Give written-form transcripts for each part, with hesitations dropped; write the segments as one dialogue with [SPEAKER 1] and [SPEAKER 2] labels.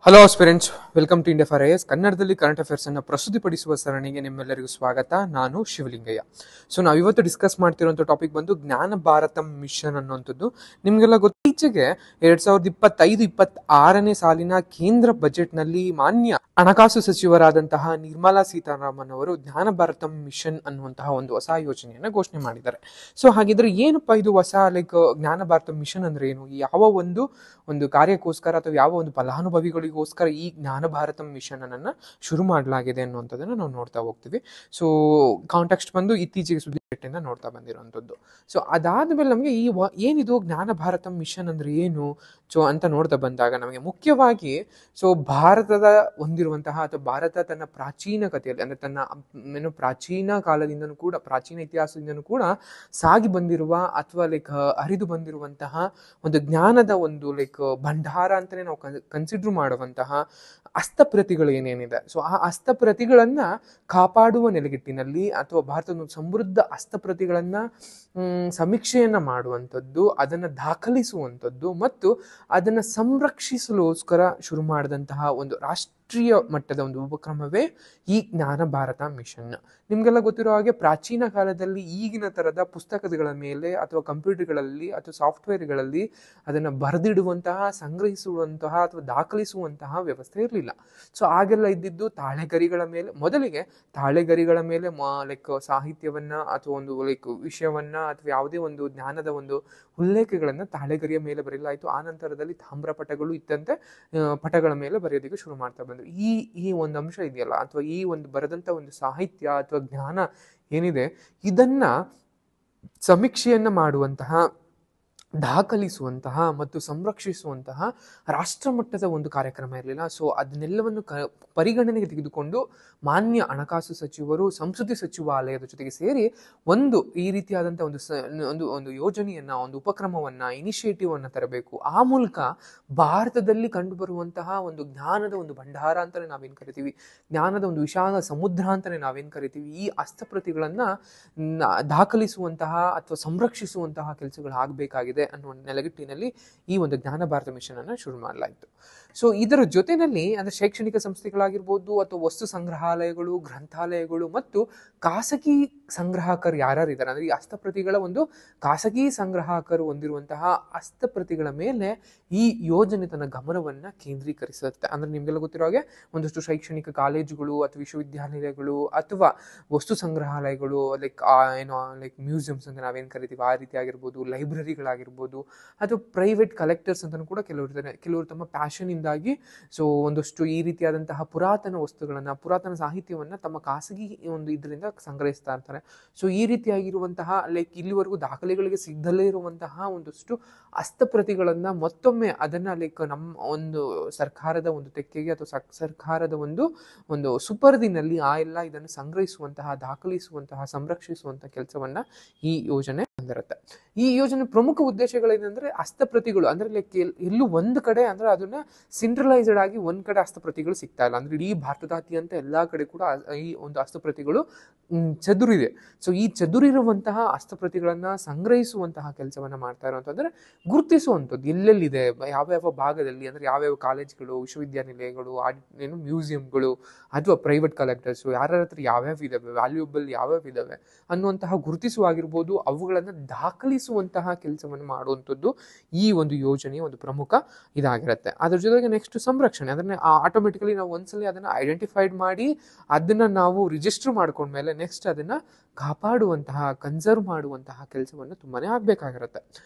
[SPEAKER 1] Hello aspirants, welcome to India for IAS. ಕನ್ನಡದಲ್ಲಿ current affairs ಅನ್ನು ಪ್ರಸ್ತುತಿಪಡಿಸುವ ಸರಣಿಗೆ ನಿಮ್ಮೆಲ್ಲರಿಗೂ ಸ್ವಾಗತ. ನಾನು ಶಿವಲಿಂಗಯ್ಯ. ಸೊ ನಾವು ಇವತ್ತು ಡಿಸ್ಕಸ್ ಮಾಡ್ತಿರುವಂಥ ಟಾಪಿಕ್ ಬಂದು ಜ್ಞಾನ ಭಾರತಂ ಮಿಷನ್ ಅನ್ನುವಂಥದ್ದು. ನಿಮಗೆಲ್ಲ ಇತ್ತೀಚೆಗೆ 2025-26ನೇ ಸಾಲಿನ ಕೇಂದ್ರ ಬಜೆಟ್ನಲ್ಲಿ ಮಾನ್ಯ ಹಣಕಾಸು ಸಚಿವರಾದಂತಹ ನಿರ್ಮಲಾ ಸೀತಾರಾಮನ್ ಅವರು ಜ್ಞಾನ ಭಾರತಂ ಮಿಷನ್ ಅನ್ನುವಂತಹ ಒಂದು ಹೊಸ ಯೋಜನೆಯನ್ನ ಘೋಷಣೆ ಮಾಡಿದ್ದಾರೆ. ಸೊ ಹಾಗಿದ್ರೆ ಏನಪ್ಪಾ ಇದು ಹೊಸ ಜ್ಞಾನ ಭಾರತಂ ಮಿಷನ್ ಅಂದ್ರೆ ಏನು, ಯಾವ ಒಂದು ಕಾರ್ಯಕ್ಕೋಸ್ಕರ ಅಥವಾ ಯಾವ ಒಂದು ಫಲಾನುಭವಿಗಳಿಗೋಸ್ಕರ ಈ ಜ್ಞಾನ ಭಾರತಂ ಮಿಷನ್ ಅನ್ನ ಶುರು ಮಾಡಲಾಗಿದೆ ಅನ್ನುವಂಥದ್ದನ್ನ ನಾವು ನೋಡ್ತಾ ಹೋಗ್ತೀವಿ. ಸೊ ಕಾಂಟೆಕ್ಸ್ಟ್ ಬಂದು ಇತ್ತೀಚೆಗೆ ಸುದ್ದಿಪೇಟೆಯಿಂದ ನೋಡ್ತಾ ಬಂದಿರುವಂಥದ್ದು. ಸೊ ಅದಾದ್ಮೇಲೆ ನಮಗೆ ಏನಿದು ಜ್ಞಾನ ಭಾರತಂ ಮಿಷನ್ ಅಂದ್ರೆ ಏನು ಅಂತ ನೋಡ್ತಾ ಬಂದಾಗ ನಮಗೆ ಮುಖ್ಯವಾಗಿ ಭಾರತದ ಹೊಂದಿರುವಂತಹ ಅಥವಾ ಭಾರತ ತನ್ನ ಪ್ರಾಚೀನ ಕಥೆಯಲ್ಲಿ ಅಂದ್ರೆ ತನ್ನ ಪ್ರಾಚೀನ ಕಾಲದಿಂದನೂ ಕೂಡ, ಪ್ರಾಚೀನ ಇತಿಹಾಸದಿಂದನೂ ಕೂಡ ಸಾಗಿ ಬಂದಿರುವ ಅಥವಾ ಹರಿದು ಬಂದಿರುವಂತಹ ಒಂದು ಜ್ಞಾನದ ಒಂದು ಭಂಡಾರ ಅಂತಾನೆ ನಾವು ಕನ್ಸಿಡರ್ ಮಾಡುವಂತಹ ಹಸ್ತಪ್ರತಿಗಳು ಏನೇನಿದೆ. ಸೊ ಆ ಹಸ್ತಪ್ರತಿಗಳನ್ನ ಕಾಪಾಡುವ ನೆಲೆಗಟ್ಟಿನಲ್ಲಿ ಅಥವಾ ಭಾರತದ ಸಮೃದ್ಧ ಹಸ್ತಪ್ರತಿಗಳನ್ನ ಸಮೀಕ್ಷೆಯನ್ನ ಮಾಡುವಂಥದ್ದು, ಅದನ್ನ ದಾಖಲಿಸುವಂಥದ್ದು ಮತ್ತು ಅದನ್ನ ಸಂರಕ್ಷಿಸಲೋಸ್ಕರ ಶುರು ಮಾಡಿದಂತಹ ಒಂದು ರಾಷ್ಟ್ರೀಯ ಮಟ್ಟದ ಒಂದು ಉಪಕ್ರಮವೇ ಈ ಜ್ಞಾನ ಭಾರತ ಮಿಷನ್. ನಿಮ್ಗೆಲ್ಲ ಗೊತ್ತಿರೋ ಹಾಗೆ ಪ್ರಾಚೀನ ಕಾಲದಲ್ಲಿ ಈಗಿನ ತರದ ಪುಸ್ತಕಗಳ ಮೇಲೆ ಅಥವಾ ಕಂಪ್ಯೂಟರ್ಗಳಲ್ಲಿ ಅಥವಾ ಸಾಫ್ಟ್ವೇರ್ಗಳಲ್ಲಿ ಅದನ್ನ ಬರೆದಿಡುವಂತಹ, ಸಂಗ್ರಹಿಸುವಂತಹ ಅಥವಾ ದಾಖಲಿಸುವಂತಹ ವ್ಯವಸ್ಥೆ ಇರಲಿಲ್ಲ. ಸೊ ಆಗೆಲ್ಲ ಇದ್ದಿದ್ದು ತಾಳೆಗರಿಗಳ ಮೇಲೆ, ಮೊದಲಿಗೆ ತಾಳೆಗರಿಗಳ ಮೇಲೆ ಸಾಹಿತ್ಯವನ್ನ ಅಥವಾ ಒಂದು ವಿಷಯವನ್ನ ಅಥವಾ ಯಾವುದೇ ಒಂದು ಜ್ಞಾನದ ಒಂದು ಉಲ್ಲೇಖಗಳನ್ನ ತಾಳೆಗರಿಯ ಮೇಲೆ ಬರೆಯಲಾಯಿತು. ಆ ನಂತರದಲ್ಲಿ ತಾಮ್ರ ಪಟಗಳು ಇದ್ದಂತೆ ಪಟಗಳ ಮೇಲೆ ಬರೆಯೋದಕ್ಕೆ ಶುರು ಮಾಡ್ತಾ ಬಂದ್ರು. ಈ ಒಂದು ಅಂಶ ಇದೆಯಲ್ಲ, ಅಥವಾ ಈ ಒಂದು ಬರೆದಂತ ಒಂದು ಸಾಹಿತ್ಯ ಅಥವಾ ಜ್ಞಾನ ಏನಿದೆ, ಇದನ್ನ ಸಮೀಕ್ಷೆಯನ್ನ ಮಾಡುವಂತಹ, ದಾಖಲಿಸುವಂತಹ ಮತ್ತು ಸಂರಕ್ಷಿಸುವಂತಹ ರಾಷ್ಟ್ರ ಮಟ್ಟದ ಒಂದು ಕಾರ್ಯಕ್ರಮ ಇರಲಿಲ್ಲ. ಸೊ ಅದನ್ನೆಲ್ಲವನ್ನು ಪರಿಗಣನೆಗೆ ತೆಗೆದುಕೊಂಡು ಮಾನ್ಯ ಹಣಕಾಸು ಸಚಿವರು ಸಂಸ್ಕೃತಿ ಸಚಿವಾಲಯದ ಜೊತೆಗೆ ಸೇರಿ ಈ ರೀತಿಯಾದಂತಹ ಒಂದು ಯೋಜನೆಯನ್ನ, ಒಂದು ಉಪಕ್ರಮವನ್ನ, ಇನಿಷಿಯೇಟಿವ್ ಅನ್ನ ತರಬೇಕು. ಆ ಮೂಲಕ ಭಾರತದಲ್ಲಿ ಕಂಡು ಬರುವಂತಹ ಒಂದು ಜ್ಞಾನದ ಒಂದು ಭಂಡಾರ ಅಂತಾನೆ ನಾವೇನ್ ಕರಿತೀವಿ, ಜ್ಞಾನದ ಒಂದು ವಿಶಾಲ ಸಮುದ್ರ ಅಂತಾನೆ ನಾವೇನ್ ಕರಿತೀವಿ, ಈ ಹಸ್ತಪ್ರತಿಗಳನ್ನ ದಾಖಲಿಸುವಂತಹ ಅಥವಾ ಸಂರಕ್ಷಿಸುವಂತಹ ಕೆಲಸಗಳು ಆಗ್ಬೇಕಾಗಿದೆ ಅನ್ನುವ ನೆಲೆಗಟ್ಟಿನಲ್ಲಿ ಈ ಒಂದು ಜ್ಞಾನ ಭಾರತ ಮಿಷನ್ ಅನ್ನ ಶುರು ಮಾಡಲಾಯಿತು. ಸೊ ಇದರ ಜೊತೆಯಲ್ಲಿ ಅಂದ್ರೆ ಶೈಕ್ಷಣಿಕ ಸಂಸ್ಥೆಗಳಾಗಿರ್ಬೋದು ಅಥವಾ ವಸ್ತು ಸಂಗ್ರಹಾಲಯಗಳು, ಗ್ರಂಥಾಲಯಗಳು ಮತ್ತು ಖಾಸಗಿ ಸಂಗ್ರಾಹಕರು ಯಾರ್ಯಾರಿದ್ದಾರೆ ಅಂದ್ರೆ ಈ ಹಸ್ತಪ್ರತಿಗಳ ಒಂದು ಖಾಸಗಿ ಸಂಗ್ರಾಹಕರು ಹೊಂದಿರುವಂತಹ ಹಸ್ತಪ್ರತಿಗಳ ಮೇಲೆ ಈ ಯೋಜನೆ ತನ್ನ ಗಮನವನ್ನ ಕೇಂದ್ರೀಕರಿಸುತ್ತೆ. ಅಂದ್ರೆ ನಿಮ್ಗೆಲ್ಲ ಗೊತ್ತಿರೋ ಹಾಗೆ ಒಂದಷ್ಟು ಶೈಕ್ಷಣಿಕ ಕಾಲೇಜುಗಳು ಅಥವಾ ವಿಶ್ವವಿದ್ಯಾನಿಲಯಗಳು ಅಥವಾ ವಸ್ತು ಸಂಗ್ರಹಾಲಯಗಳು ಮ್ಯೂಸಿಯಮ್ಸ್ ಅಂತ ನಾವೇನ್ ಕರಿತೀವಿ ಆ ರೀತಿ ಆಗಿರ್ಬೋದು, ಲೈಬ್ರರಿಗಳಾಗಿರ್ಬೋದು ಅಥವಾ ಪ್ರೈವೇಟ್ ಕಲೆಕ್ಟರ್ಸ್ ಅಂತಾನು ಕೂಡ ಕೆಲವರು ತಮ್ಮ ಪ್ಯಾಷನ್ ಇಂದಾಗಿ ಒಂದಷ್ಟು ಈ ರೀತಿಯಾದಂತಹ ಪುರಾತನ ವಸ್ತುಗಳನ್ನ, ಪುರಾತನ ಸಾಹಿತ್ಯವನ್ನ ತಮ್ಮ ಖಾಸಗಿ ಒಂದು ಇದರಿಂದ ಸಂಗ್ರಹಿಸ್ತಾ ಇರ್ತಾರೆ. ಸೊ ಈ ರೀತಿಯಾಗಿರುವಂತಹ ಇಲ್ಲಿವರೆಗೂ ದಾಖಲೆಗಳಿಗೆ ಸಿಗದಲ್ಲೇ ಇರುವಂತಹ ಒಂದಷ್ಟು ಹಸ್ತಪ್ರತಿಗಳನ್ನ ಮತ್ತೊಮ್ಮೆ ಅದನ್ನ ನಮ್ಮ ಒಂದು ಸರ್ಕಾರದ ಒಂದು ತೆಕ್ಕೆಗೆ ಅಥವಾ ಸರ್ಕಾರದ ಒಂದು ಸುಪರ್ದಿನಲ್ಲಿ ಎಲ್ಲ ಇದನ್ನು ಸಂಗ್ರಹಿಸುವಂತಹ, ದಾಖಲಿಸುವಂತಹ, ಸಂರಕ್ಷಿಸುವಂತಹ ಕೆಲಸವನ್ನ ಈ ಯೋಜನೆ ಹೊಂದಿರುತ್ತೆ. ಈ ಯೋಜನೆ ಪ್ರಮುಖ ಉದ್ದೇಶಗಳೇನೆಂದ್ರೆ ಹಸ್ತಪ್ರತಿಗಳು ಅಂದ್ರೆ ಎಲ್ಲೂ ಒಂದ್ ಕಡೆ ಅಂದ್ರೆ ಅದನ್ನ ಸೆಂಟ್ರಲೈಸ್ಡ್ ಆಗಿ ಒಂದ್ ಕಡೆ ಹಸ್ತಪ್ರತಿಗಳು ಸಿಗ್ತಾ ಇಲ್ಲ. ಅಂದ್ರೆ ಇಡೀ ಭಾರತದಾದ್ಯಂತ ಎಲ್ಲಾ ಕಡೆ ಕೂಡ ಈ ಒಂದು ಹಸ್ತಪ್ರತಿಗಳು ಚದುರಿದೆ. ಸೊ ಈ ಚದುರಿರುವಂತಹ ಹಸ್ತಪ್ರತಿಗಳನ್ನ ಸಂಗ್ರಹಿಸುವಂತಹ ಕೆಲಸವನ್ನ ಮಾಡ್ತಾ ಇರುವಂತಂದ್ರೆ ಗುರುತಿಸುವಂಥದ್ದು ಎಲ್ಲೆಲ್ಲಿದೆ, ಯಾವ್ಯಾವ ಭಾಗದಲ್ಲಿ, ಅಂದ್ರೆ ಯಾವ್ಯಾವ ಕಾಲೇಜ್ಗಳು, ವಿಶ್ವವಿದ್ಯಾನಿಲಯಗಳು, ಮ್ಯೂಸಿಯಂಗಳು ಅಥವಾ ಪ್ರೈವೇಟ್ ಕಲೆಕ್ಟರ್ಸ್ ಯಾರ್ಯಾರ ಹತ್ರ ಯಾವ್ಯಾವ ಇದಾವೆ, ವ್ಯಾಲ್ಯೂಬಲ್ ಯಾವ್ಯಾವ ಇದಾವೆ ಅನ್ನುವಂತಹ ಗುರುತಿಸುವಾಗಿರ್ಬೋದು, ಅವುಗಳನ್ನ ದಾಖಲಿಸುವಂತಹ ಕೆಲಸವನ್ನು ಮಾಡುವಂಥದ್ದು ಈ ಒಂದು ಯೋಜನೆಯ ಒಂದು ಪ್ರಮುಖ ಇದಾಗಿರುತ್ತೆ. ಅದ್ರ ಜೊತೆಗೆ ನೆಕ್ಸ್ಟ್ ಸಂರಕ್ಷಣೆ, ಅದನ್ನ ಆಟೋಮೆಟಿಕಲಿ ನಾವು ಒಂದ್ಸಲಿ ಅದನ್ನ ಐಡೆಂಟಿಫೈಡ್ ಮಾಡಿ ಅದನ್ನ ನಾವು ರಿಜಿಸ್ಟರ್ ಮಾಡ್ಕೊಂಡ್ಮೇಲೆ ನೆಕ್ಸ್ಟ್ ಅದನ್ನ ಕಾಪಾಡುವಂತಹ, ಕನ್ಸರ್ವ್ ಮಾಡುವಂತಹ ಕೆಲಸವನ್ನು ತುಂಬಾನೇ ಆಗ್ಬೇಕಾಗಿರುತ್ತೆ.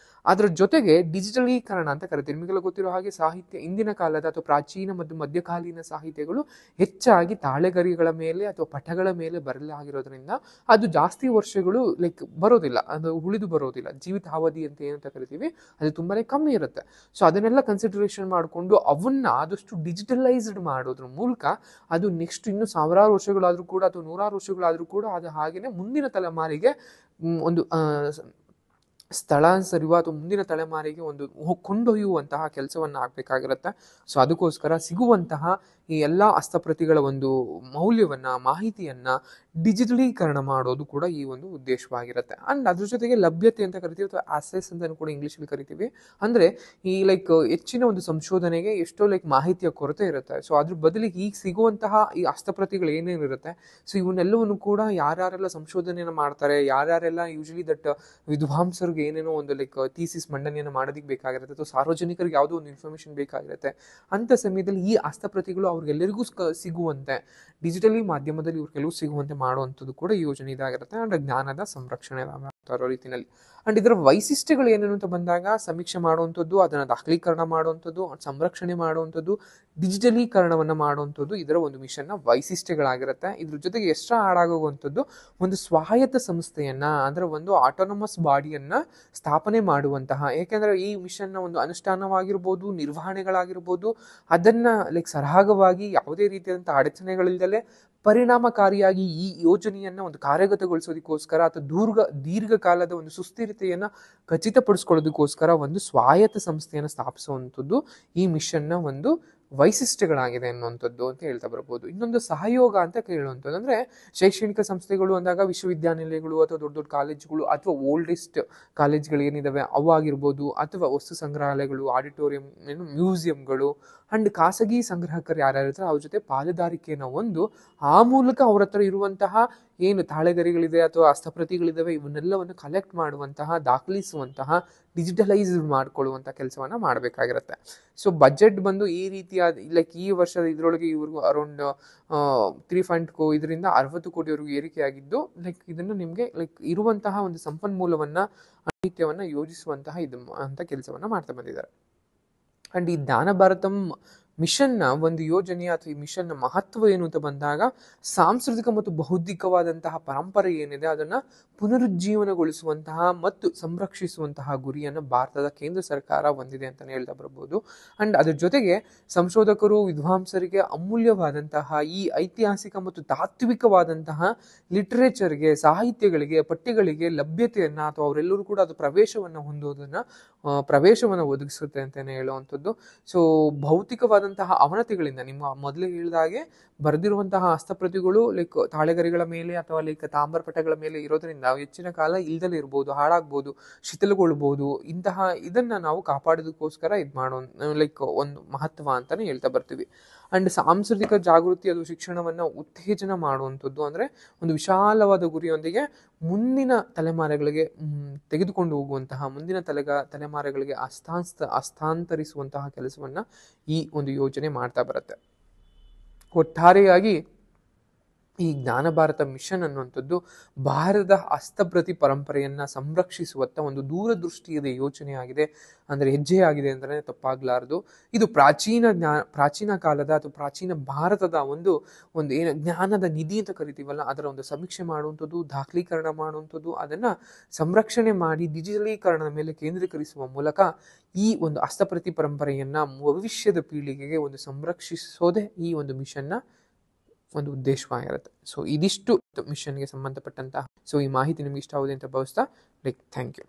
[SPEAKER 1] ಅದರ ಜೊತೆಗೆ ಡಿಜಿಟಲೀಕರಣ ಅಂತ ಕರಿತೀವಿ. ನಿಮಗೆಲ್ಲ ಗೊತ್ತಿರೋ ಹಾಗೆ ಸಾಹಿತ್ಯ ಇಂದಿನ ಕಾಲದ ಅಥವಾ ಪ್ರಾಚೀನ ಮತ್ತು ಮಧ್ಯಕಾಲೀನ ಸಾಹಿತ್ಯಗಳು ಹೆಚ್ಚಾಗಿ ತಾಳೆಗರಿಗಳ ಮೇಲೆ ಅಥವಾ ಪಟಗಳ ಮೇಲೆ ಬರಲಾಗಿರೋದ್ರಿಂದ ಅದು ಜಾಸ್ತಿ ವರ್ಷಗಳು ಬರೋದಿಲ್ಲ, ಅದು ಉಳಿದು ಬರೋದಿಲ್ಲ. ಜೀವಿತಾವಧಿ ಅಂತ ಏನಂತ ಕರಿತೀವಿ ಅದು ತುಂಬಾನೇ ಕಮ್ಮಿ ಇರುತ್ತೆ. ಸೊ ಅದನ್ನೆಲ್ಲ ಕನ್ಸಿಡರೇಷನ್ ಮಾಡಿಕೊಂಡು ಅವನ್ನ ಆದಷ್ಟು ಡಿಜಿಟಲೈಸ್ಡ್ ಮಾಡೋದ್ರ ಮೂಲಕ ಅದು ನೆಕ್ಸ್ಟ್ ಇನ್ನು ಸಾವಿರಾರು ವರ್ಷಗಳಾದ್ರೂ ಕೂಡ ಅಥವಾ ನೂರಾರು ವರ್ಷಗಳಾದ್ರೂ ಕೂಡ ಅದು ಹಾಗೇನೆ ಮುಂದಿನ ತಲೆಮಾರಿಗೆ ಒಂದು ಸ್ಥಳಾಂತರಿಸುವ ಅಥವಾ ಮುಂದಿನ ತಲೆಮಾರಿಗೆ ಒಂದು ಕೊಂಡೊಯ್ಯುವಂತಹ ಕೆಲಸವನ್ನ ಆಗ್ಬೇಕಾಗಿರುತ್ತೆ. ಸೊ ಅದಕ್ಕೋಸ್ಕರ ಸಿಗುವಂತಹ ಈ ಎಲ್ಲ ಹಸ್ತಪ್ರತಿಗಳ ಒಂದು ಮೌಲ್ಯವನ್ನ, ಮಾಹಿತಿಯನ್ನ ಡಿಜಿಟಲೀಕರಣ ಮಾಡೋದು ಕೂಡ ಈ ಒಂದು ಉದ್ದೇಶವಾಗಿರುತ್ತೆ. ಅಂಡ್ ಅದ್ರ ಜೊತೆಗೆ ಲಭ್ಯತೆ ಅಂತ ಕರಿತೀವಿ, ಅಥವಾ ಆಸೆಸ್ ಅಂತ ಕೂಡ ಇಂಗ್ಲೀಷಲ್ಲಿ ಕರಿತೀವಿ. ಅಂದ್ರೆ ಈ ಹೆಚ್ಚಿನ ಒಂದು ಸಂಶೋಧನೆಗೆ ಎಷ್ಟೋ ಮಾಹಿತಿಯ ಕೊರತೆ ಇರುತ್ತೆ. ಸೊ ಅದ್ರ ಬದಲಿಗೆ ಈಗ ಸಿಗುವಂತಹ ಈ ಹಸ್ತಪ್ರತಿಗಳು ಏನೇನಿರುತ್ತೆ, ಸೊ ಇವನ್ನೆಲ್ಲವನ್ನು ಕೂಡ ಯಾರ್ಯಾರೆಲ್ಲ ಸಂಶೋಧನೆಯನ್ನು ಮಾಡ್ತಾರೆ, ಯಾರ್ಯಾರೆಲ್ಲ ಯೂಶಲಿ ದಟ್ ವಿದ್ವಾಂಸರಿಗೆ ಏನೇನೋ ಒಂದು ಥೀಸಿಸ್ ಮಂಡನೆಯನ್ನು ಮಾಡೋದಕ್ಕೆ ಬೇಕಾಗಿರುತ್ತೆ, ಅಥವಾ ಸಾರ್ವಜನಿಕರಿಗೆ ಯಾವುದೋ ಒಂದು ಇನ್ಫಾರ್ಮೇಶನ್ ಬೇಕಾಗಿರುತ್ತೆ, ಅಂತ ಸಮಯದಲ್ಲಿ ಈ ಹಸ್ತಪ್ರತಿಗಳು ಅವ್ರಿಗೆಲ್ಲರಿಗೂ ಸಿಗುವಂತೆ ಡಿಜಿಟಲಿ ಮಾಧ್ಯಮದಲ್ಲಿ ಇವ್ರಿಗೆಲ್ಲೂ ಸಿಗುವಂತೆ ಮಾಡುವಂಥದ್ದು ಕೂಡ ಈ ಯೋಜನೆ ಇದಾಗಿರುತ್ತೆ. ಅಂಡ್ ಜ್ಞಾನದ ಸಂರಕ್ಷಣೆ ಮಾಡೋ ರೀತಿಯಲ್ಲಿ. ಅಂಡ್ ಇದರ ವೈಶಿಷ್ಟ್ಯಗಳು ಏನೇನು ಅಂತ ಬಂದಾಗ, ಸಮೀಕ್ಷೆ ಮಾಡುವಂಥದ್ದು, ಅದನ್ನು ದಾಖಲೀಕರಣ ಮಾಡುವಂಥದ್ದು, ಸಂರಕ್ಷಣೆ ಮಾಡುವಂಥದ್ದು, ಡಿಜಿಟಲೀಕರಣವನ್ನು ಮಾಡುವಂಥದ್ದು ಇದರ ಒಂದು ಮಿಷನ್ನ ವೈಶಿಷ್ಟ್ಯಗಳಾಗಿರುತ್ತೆ. ಇದ್ರ ಜೊತೆಗೆ ಎಕ್ಸ್ಟ್ರಾ ಆಡ್ ಆಗುವಂಥದ್ದು ಒಂದು ಸ್ವಾಯತ್ತ ಸಂಸ್ಥೆಯನ್ನ, ಅಂದ್ರೆ ಒಂದು ಆಟೋನಮಸ್ ಬಾಡಿಯನ್ನ ಸ್ಥಾಪನೆ ಮಾಡುವಂತಹ, ಏಕೆಂದ್ರೆ ಈ ಮಿಷನ್ನ ಒಂದು ಅನುಷ್ಠಾನವಾಗಿರ್ಬೋದು, ನಿರ್ವಹಣೆಗಳಾಗಿರ್ಬೋದು, ಅದನ್ನ ಸರಾಗವಾಗಿ ಯಾವುದೇ ರೀತಿಯಾದಂತಹ ಅಡಚಣೆಗಳಿಲ್ಲದೆ ಪರಿಣಾಮಕಾರಿಯಾಗಿ ಈ ಯೋಜನೆಯನ್ನ ಒಂದು ಕಾರ್ಯಗತಗೊಳಿಸೋದಕ್ಕೋಸ್ಕರ ಅಥವಾ ದೀರ್ಘಕಾಲದ ಒಂದು ಸುಸ್ಥಿರತೆಯನ್ನ ಖಚಿತಪಡಿಸ್ಕೊಳ್ಳೋದಕ್ಕೋಸ್ಕರ ಒಂದು ಸ್ವಾಯತ್ತ ಸಂಸ್ಥೆಯನ್ನು ಸ್ಥಾಪಿಸುವಂಥದ್ದು ಈ ಮಿಷನ್ನ ಒಂದು ವೈಶಿಷ್ಟ್ಯಗಳಾಗಿದೆ ಅನ್ನುವಂಥದ್ದು ಅಂತ ಹೇಳ್ತಾ ಬರ್ಬೋದು. ಇನ್ನೊಂದು ಸಹಯೋಗ ಅಂತ ಕೇಳುವಂಥದ್ದು, ಅಂದ್ರೆ ಶೈಕ್ಷಣಿಕ ಸಂಸ್ಥೆಗಳು ಅಂದಾಗ ವಿಶ್ವವಿದ್ಯಾನಿಲಯಗಳು ಅಥವಾ ದೊಡ್ಡ ದೊಡ್ಡ ಕಾಲೇಜುಗಳು ಅಥವಾ ಓಲ್ಡೆಸ್ಟ್ ಕಾಲೇಜ್ಗಳು ಏನಿದಾವೆ ಅವು ಆಗಿರ್ಬೋದು, ಅಥವಾ ವಸ್ತು ಸಂಗ್ರಹಾಲಯಗಳು, ಆಡಿಟೋರಿಯಂ, ಮ್ಯೂಸಿಯಂಗಳು ಅಂಡ್ ಖಾಸಗಿ ಸಂಗ್ರಾಹಕರು ಯಾರ್ಯಾರಿರ್ತಾರೆ ಅವ್ರ ಜೊತೆ ಪಾಲುದಾರಿಕೆಯನ್ನು ಒಂದು ಆ ಮೂಲಕ ಅವ್ರ ಹತ್ರ ಇರುವಂತಹ ಏನು ತಾಳೆಗರಿಗಳಿದೆ ಅಥವಾ ಹಸ್ತಪ್ರತಿಗಳಿದಾವೆ ಇವನ್ನೆಲ್ಲವನ್ನು ಕಲೆಕ್ಟ್ ಮಾಡುವಂತಹ, ದಾಖಲಿಸುವಂತಹ, ಡಿಜಿಟಲೈಸ್ ಮಾಡ್ಕೊಳ್ಳುವಂಥ ಕೆಲಸವನ್ನ ಮಾಡಬೇಕಾಗಿರುತ್ತೆ. ಸೊ ಬಜೆಟ್ ಬಂದು ಈ ರೀತಿಯಾದ ಈ ವರ್ಷದ ಇದರೊಳಗೆ ಇವ್ರಿಗೂ ಅರೌಂಡ್ 3.4 ಇದರಿಂದ 60 ಕೋಟಿವರೆಗೂ ಏರಿಕೆಯಾಗಿದ್ದು, ಇದನ್ನು ನಿಮಗೆ ಇರುವಂತಹ ಒಂದು ಸಂಪನ್ಮೂಲವನ್ನ, ಸಾಹಿತ್ಯವನ್ನ ಯೋಜಿಸುವಂತಹ ಇದು ಅಂತ ಕೆಲಸವನ್ನ ಮಾಡ್ತಾ ಬಂದಿದ್ದಾರೆ. ಅಂಡ್ ಈ ಜ್ಞಾನ ಭಾರತಂ ಮಿಷನ್ನ ಒಂದು ಯೋಜನೆ ಅಥವಾ ಈ ಮಿಷನ್ನ ಮಹತ್ವ ಏನು ಅಂತ ಬಂದಾಗ, ಸಾಂಸ್ಕೃತಿಕ ಮತ್ತು ಬೌದ್ಧಿಕವಾದಂತಹ ಪರಂಪರೆ ಏನಿದೆ ಅದನ್ನ ಪುನರುಜ್ಜೀವನಗೊಳಿಸುವಂತಹ ಮತ್ತು ಸಂರಕ್ಷಿಸುವಂತಹ ಗುರಿಯನ್ನು ಭಾರತದ ಕೇಂದ್ರ ಸರ್ಕಾರ ಹೊಂದಿದೆ ಅಂತಾನೆ ಹೇಳ್ತಾ ಬರ್ಬೋದು. ಅಂಡ್ ಅದ್ರ ಜೊತೆಗೆ ಸಂಶೋಧಕರು, ವಿದ್ವಾಂಸರಿಗೆ ಅಮೂಲ್ಯವಾದಂತಹ ಈ ಐತಿಹಾಸಿಕ ಮತ್ತು ತಾತ್ವಿಕವಾದಂತಹ ಲಿಟರೇಚರ್ಗೆ, ಸಾಹಿತ್ಯಗಳಿಗೆ, ಪಠ್ಯಗಳಿಗೆ ಲಭ್ಯತೆಯನ್ನ ಅಥವಾ ಅವರೆಲ್ಲರೂ ಕೂಡ ಅದು ಪ್ರವೇಶವನ್ನು ಒದಗಿಸುತ್ತೆ ಅಂತಾನೆ ಹೇಳುವಂಥದ್ದು. ಸೊ ಭೌತಿಕವಾದಂತಹ ಅವನತಿಗಳಿಂದ, ನಿಮ್ಮ ಮೊದಲೇ ಹೇಳಿದಾಗೆ ಬರೆದಿರುವಂತಹ ಹಸ್ತಪ್ರತಿಗಳು ತಾಳೆಗರಿಗಳ ಮೇಲೆ ಅಥವಾ ತಾಮ್ರಪಟಗಳ ಮೇಲೆ ಇರೋದ್ರಿಂದ ಹೆಚ್ಚಿನ ಕಾಲ ಇಲ್ದಲೇ ಇರ್ಬೋದು, ಹಾಳಾಗ್ಬೋದು, ಶಿಥಿಲಗೊಳ್ಬಹುದು. ಇದನ್ನ ನಾವು ಕಾಪಾಡೋದಕ್ಕೋಸ್ಕರ ಮಾಡೋ ಒಂದು ಮಹತ್ವ ಅಂತಾನೆ ಹೇಳ್ತಾ ಬರ್ತೀವಿ. ಅಂಡ್ ಸಾಂಸ್ಕೃತಿಕ ಜಾಗೃತಿ ಅದು ಶಿಕ್ಷಣವನ್ನ ಉತ್ತೇಜನ ಮಾಡುವಂಥದ್ದು, ಅಂದ್ರೆ ಒಂದು ವಿಶಾಲವಾದ ಗುರಿಯೊಂದಿಗೆ ಮುಂದಿನ ತಲೆಮಾರುಗಳಿಗೆ ತೆಗೆದುಕೊಂಡು ಹೋಗುವಂತಹ, ಮುಂದಿನ ತಲೆಮಾರುಗಳಿಗೆ ಹಸ್ತಾಂತರಿಸುವಂತಹ ಕೆಲಸವನ್ನ ಈ ಒಂದು ಯೋಜನೆ ಮಾಡ್ತಾ ಬರುತ್ತೆ. ಒಟ್ಟಾರೆಯಾಗಿ ಈ ಜ್ಞಾನ ಭಾರತ ಮಿಷನ್ ಅನ್ನುವಂಥದ್ದು ಭಾರತದ ಹಸ್ತಪ್ರತಿ ಪರಂಪರೆಯನ್ನ ಸಂರಕ್ಷಿಸುವತ್ತ ಒಂದು ದೂರದೃಷ್ಟಿಯದ ಯೋಜನೆಯಾಗಿದೆ, ಅಂದ್ರೆ ಹೆಜ್ಜೆಯಾಗಿದೆ ಅಂದ್ರೆ ತಪ್ಪಾಗ್ಲಾರದು. ಇದು ಪ್ರಾಚೀನ ಕಾಲದ ಅಥವಾ ಪ್ರಾಚೀನ ಭಾರತದ ಒಂದು ಏನು ಜ್ಞಾನದ ನಿಧಿ ಅಂತ ಕರಿತೀವಲ್ಲ, ಅದರ ಒಂದು ಸಮೀಕ್ಷೆ ಮಾಡುವಂಥದ್ದು, ದಾಖಲೀಕರಣ ಮಾಡುವಂಥದ್ದು, ಅದನ್ನ ಸಂರಕ್ಷಣೆ ಮಾಡಿ ಡಿಜಿಟಲೀಕರಣದ ಮೇಲೆ ಕೇಂದ್ರೀಕರಿಸುವ ಮೂಲಕ ಈ ಒಂದು ಹಸ್ತಪ್ರತಿ ಪರಂಪರೆಯನ್ನ ಭವಿಷ್ಯದ ಪೀಳಿಗೆಗೆ ಒಂದು ಸಂರಕ್ಷಿಸೋದೇ ಈ ಒಂದು ಮಿಷನ್ನ ಒಂದು ಉದ್ದೇಶವಾಗಿರುತ್ತೆ. ಸೊ ಇದಿಷ್ಟು ಮಿಷನ್ಗೆ ಸಂಬಂಧಪಟ್ಟಂತಹ. ಸೊ ಈ ಮಾಹಿತಿ ನಿಮ್ಗೆ ಇಷ್ಟ ಆಗಿದೆ ಅಂತ ಭಾವಿಸ್ತಾ ಥ್ಯಾಂಕ್ ಯು.